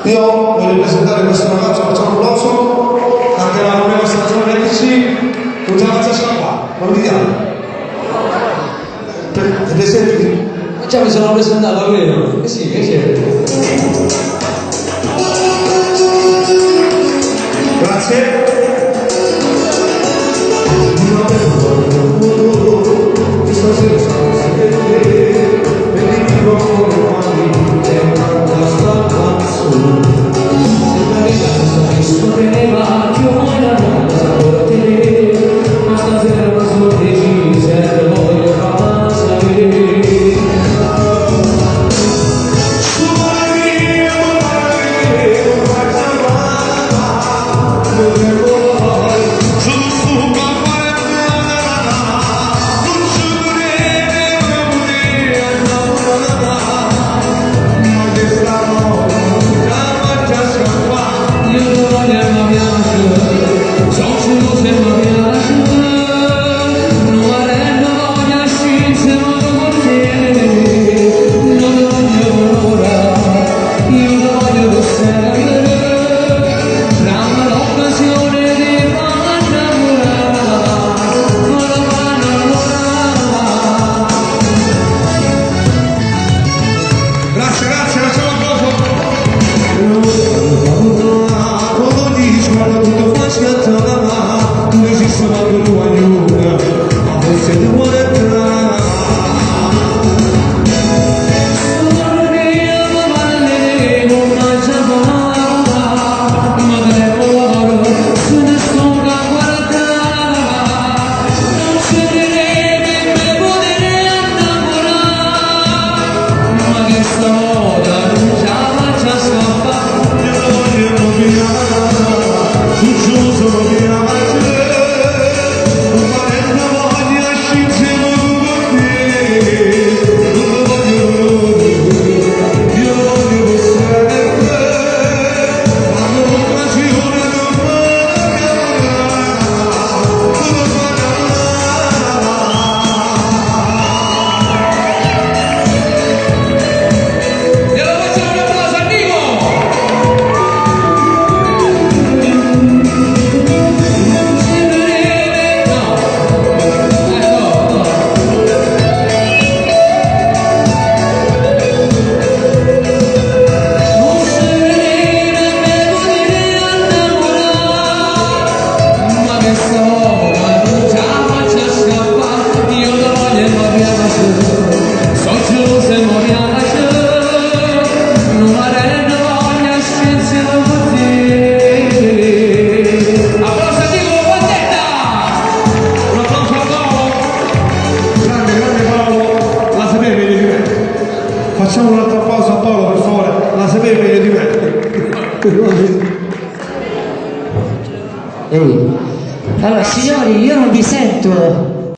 Io voglio presentare questo ragazzo, facciamo un applauso, anche la nuova stagione amici, non ce la facciamo qua, non vediamo. Presenti? Già mi sono presentato, vero? Sì, che c'è? Grazie. Facciamo un altro applauso a Paolo, per favore, la sapevi meglio di me. Allora signori, io non vi sento.